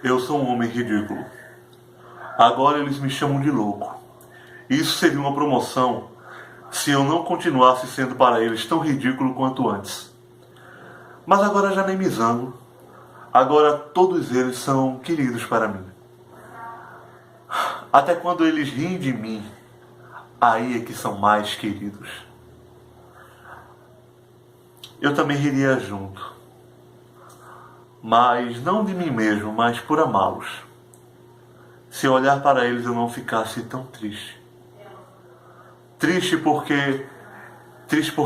Eu sou um homem ridículo. Agora eles me chamam de louco. Isso seria uma promoção se eu não continuasse sendo para eles tão ridículo quanto antes. Mas agora já nem me zango. Agora todos eles são queridos para mim. Até quando eles riem de mim, aí é que são mais queridos. Eu também riria junto. Mas não de mim mesmo, mas por amá-los. Se eu olhar para eles eu não ficasse tão triste. Triste porque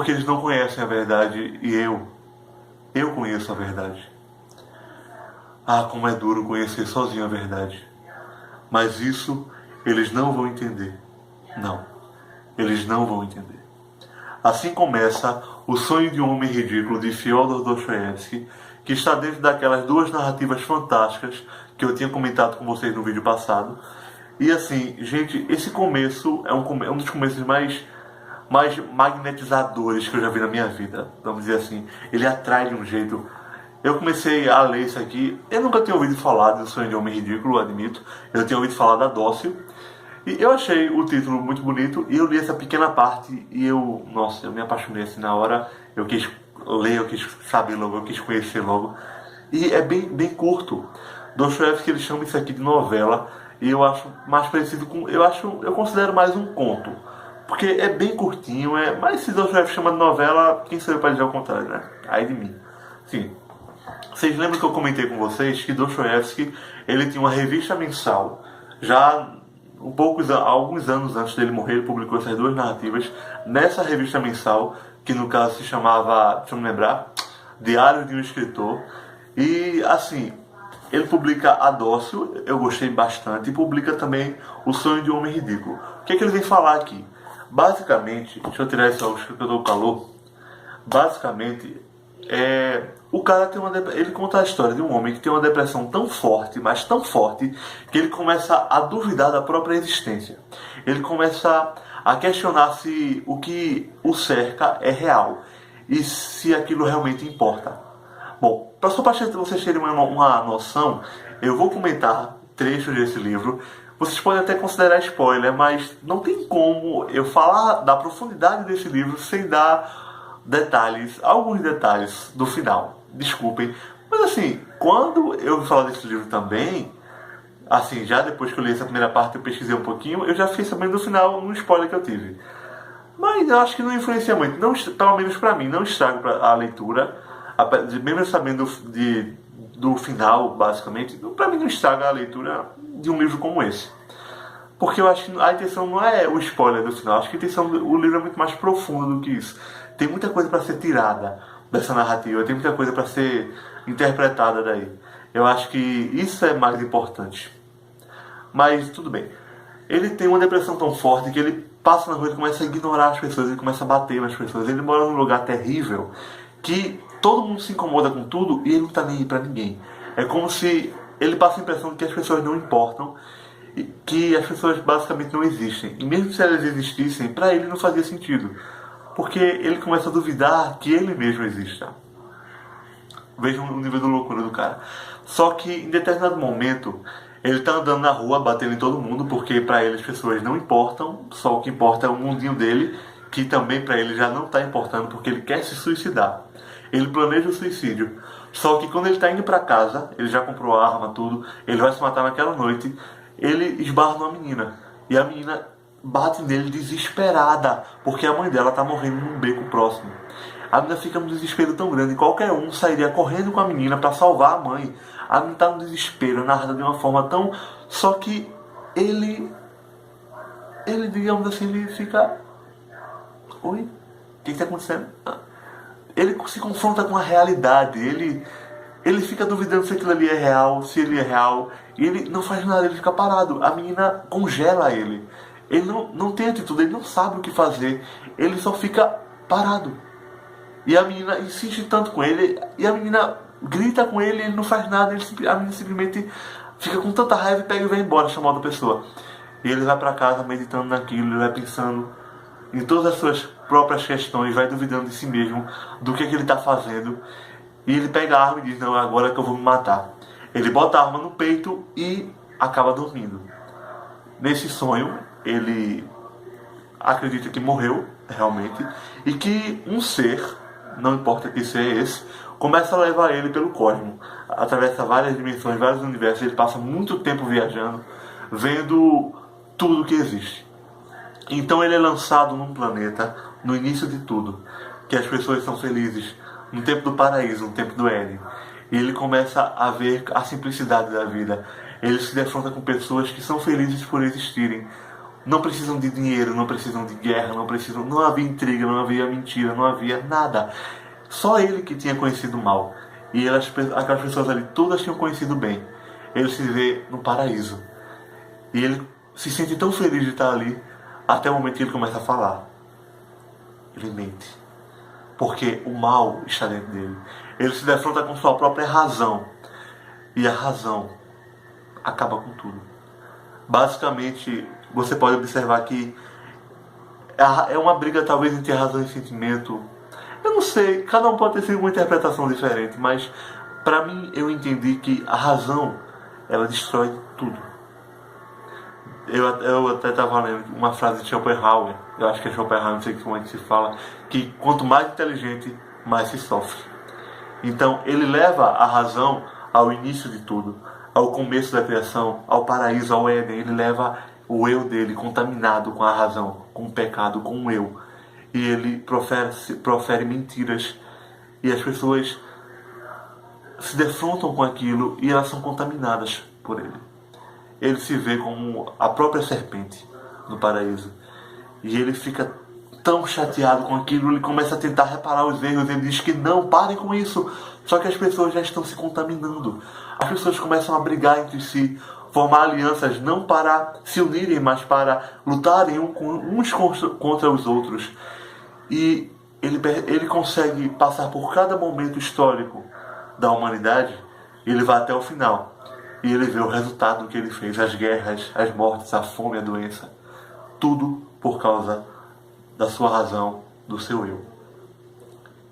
eles não conhecem a verdade e eu conheço a verdade. Ah, como é duro conhecer sozinho a verdade. Mas isso eles não vão entender. Não, eles não vão entender. Assim começa O Sonho de um Homem Ridículo, de Fyodor Dostoiévski, que está dentro daquelas duas narrativas fantásticas que eu tinha comentado com vocês no vídeo passado. E assim, gente, esse começo é um dos começos mais magnetizadores que eu já vi na minha vida, vamos dizer assim. Ele atrai de um jeito. Eu comecei a ler isso aqui, eu nunca tinha ouvido falar do Sonho de um Homem Ridículo, admito. Eu tinha ouvido falar da Dócil. E eu achei o título muito bonito e eu li essa pequena parte e eu me apaixonei assim na hora. Eu quis ler, eu quis saber logo, eu quis conhecer logo. E é bem curto. Dostoiévski, ele chama isso aqui de novela e eu acho mais parecido com... Eu considero mais um conto. Porque é bem curtinho, mas se Dostoiévski chama de novela, quem sou eu para dizer o contrário, né? Aí de mim. Sim. Vocês lembram que eu comentei com vocês que Dostoiévski, ele tinha uma revista mensal, já alguns anos antes dele morrer, ele publicou essas duas narrativas nessa revista mensal, que no caso se chamava, deixa eu me lembrar, Diário de um Escritor. E assim, ele publica a Dócil, eu gostei bastante, e publica também O Sonho de um Homem Ridículo. O que é que ele vem falar aqui? Basicamente, deixa eu tirar esse óculos que eu dou calor. Basicamente, o cara ele conta a história de um homem que tem uma depressão tão forte, mas tão forte, que ele começa a duvidar da própria existência. Ele começa a questionar se o que o cerca é real e se aquilo realmente importa. Bom, só para vocês terem uma noção, eu vou comentar trechos desse livro. Vocês podem até considerar spoiler, mas não tem como eu falar da profundidade desse livro sem dar alguns detalhes do final. Desculpem. Mas assim, quando eu vou falar desse livro também, assim, já depois que eu li essa primeira parte, eu pesquisei um pouquinho, eu já fiquei sabendo do final no spoiler que eu tive. Mas eu acho que não influencia muito, não, pelo menos pra mim, não estraga a leitura, mesmo sabendo do final, basicamente, pra mim não estraga a leitura de um livro como esse. Porque eu acho que a intenção não é o spoiler do final, acho que a intenção do livro é muito mais profunda do que isso. Tem muita coisa para ser tirada dessa narrativa, tem muita coisa para ser interpretada daí. Eu acho que isso é mais importante. Mas tudo bem. Ele tem uma depressão tão forte que ele passa na rua e começa a ignorar as pessoas, ele começa a bater nas pessoas. Ele mora num lugar terrível que todo mundo se incomoda com tudo e ele não tá nem aí pra ninguém. É como se ele passa a impressão de que as pessoas não importam, que as pessoas basicamente não existem. E mesmo se elas existissem, pra ele não fazia sentido. Porque ele começa a duvidar que ele mesmo exista. Vejam o nível de loucura do cara. Só que em determinado momento, ele tá andando na rua, batendo em todo mundo, porque pra ele as pessoas não importam, só o que importa é o mundinho dele, que também pra ele já não tá importando, porque ele quer se suicidar. Ele planeja o suicídio. Só que quando ele tá indo pra casa, ele já comprou a arma, tudo, ele vai se matar naquela noite, ele esbarra numa menina. E a menina bate nele desesperada, porque a mãe dela tá morrendo num beco próximo. A menina fica num desespero tão grande, qualquer um sairia correndo com a menina para salvar a mãe. A menina tá no desespero, narrada de uma forma tão... Só que ele, digamos assim, ele fica... Oi? O que está acontecendo? Ele se confronta com a realidade, ele fica duvidando se aquilo ali é real, se ele é real, e ele não faz nada, ele fica parado. A menina congela ele. Ele não tem atitude, ele não sabe o que fazer, ele só fica parado. E a menina insiste tanto com ele, e a menina grita com ele, ele não faz nada, a menina simplesmente fica com tanta raiva e pega e vai embora, chamar outra pessoa. E ele vai pra casa meditando naquilo, ele vai pensando em todas as suas próprias questões, vai duvidando de si mesmo, do que ele está fazendo. E ele pega a arma e diz, não, é agora que eu vou me matar. Ele bota a arma no peito e acaba dormindo. Nesse sonho, ele acredita que morreu, realmente, e que um ser, não importa que ser esse, começa a levar ele pelo cosmos. Atravessa várias dimensões, vários universos, ele passa muito tempo viajando, vendo tudo que existe. Então ele é lançado num planeta, no início de tudo, que as pessoas são felizes, no tempo do paraíso, no tempo do Éden. E ele começa a ver a simplicidade da vida. Ele se defronta com pessoas que são felizes por existirem. Não precisam de dinheiro, não precisam de guerra, não havia intriga, não havia mentira, não havia nada. Só ele que tinha conhecido o mal. E aquelas pessoas ali todas tinham conhecido bem. Ele se vê no paraíso. E ele se sente tão feliz de estar ali, até o momento que ele começa a falar. Ele mente. Porque o mal está dentro dele. Ele se defronta com sua própria razão. E a razão acaba com tudo. Basicamente, você pode observar que é uma briga talvez entre razão e sentimento. Eu não sei, cada um pode ter uma interpretação diferente, mas para mim eu entendi que a razão, ela destrói tudo. Eu até estava lendo uma frase de Schopenhauer, eu acho que é Schopenhauer, não sei como é que se fala, que quanto mais inteligente, mais se sofre. Então ele leva a razão ao início de tudo, ao começo da criação, ao paraíso, ao Éden. Ele leva o eu dele contaminado com a razão, com o pecado, com o eu. E ele profere mentiras. E as pessoas se defrontam com aquilo e elas são contaminadas por ele. Ele se vê como a própria serpente no paraíso. E ele fica tão chateado com aquilo, ele começa a tentar reparar os erros. Ele diz que não, parem com isso. Só que as pessoas já estão se contaminando. As pessoas começam a brigar entre si, formar alianças não para se unirem, mas para lutarem uns contra os outros. E ele consegue passar por cada momento histórico da humanidade e ele vai até o final. E ele vê o resultado do que ele fez, as guerras, as mortes, a fome, a doença. Tudo por causa da sua razão, do seu eu.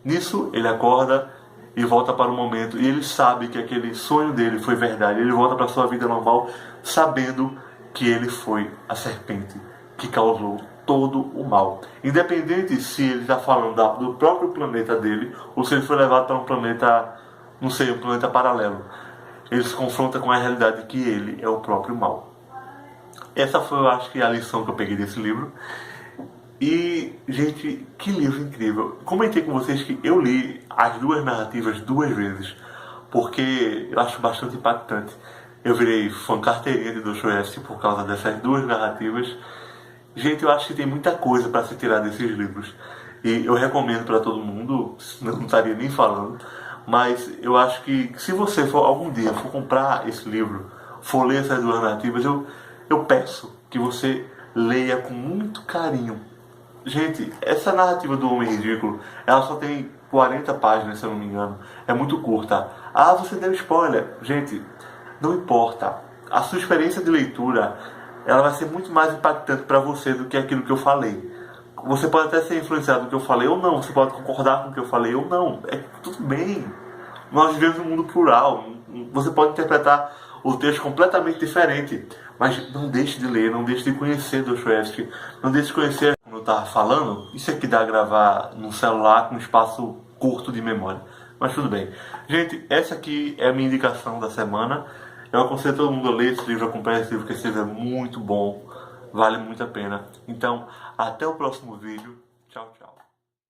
Nisso, ele acorda e volta para o momento. E ele sabe que aquele sonho dele foi verdade. Ele volta para a sua vida normal, sabendo que ele foi a serpente que causou todo o mal. Independente se ele está falando do próprio planeta dele, ou se ele foi levado para um planeta, não sei, um planeta paralelo. Ele se confronta com a realidade de que ele é o próprio mal. Essa foi, eu acho que, a lição que eu peguei desse livro. E, gente, que livro incrível. Comentei com vocês que eu li as duas narrativas 2 vezes, porque eu acho bastante impactante. Eu virei fã carteirinha de Dostoiévski por causa dessas 2 narrativas. Gente, eu acho que tem muita coisa para se tirar desses livros. E eu recomendo para todo mundo, não estaria nem falando, mas eu acho que se você for algum dia for comprar esse livro, for ler essas 2 narrativas, eu peço que você leia com muito carinho. Gente, essa narrativa do Homem Ridículo, ela só tem 40 páginas, se eu não me engano. É muito curta. Ah, você deu spoiler. Gente, não importa. A sua experiência de leitura, ela vai ser muito mais impactante para você do que aquilo que eu falei. Você pode até ser influenciado do que eu falei ou não. Você pode concordar com o que eu falei ou não. É tudo bem. Nós vivemos um mundo plural. Você pode interpretar o texto completamente diferente. Mas não deixe de ler, não deixe de conhecer Dostoiévski. Não deixe de conhecer, como eu estava falando, isso aqui dá a gravar num celular com um espaço curto de memória. Mas tudo bem. Gente, essa aqui é a minha indicação da semana. Eu aconselho todo mundo a ler esse livro, a comprar esse livro, porque esse livro é muito bom. Vale muito a pena. Então, até o próximo vídeo. Tchau, tchau.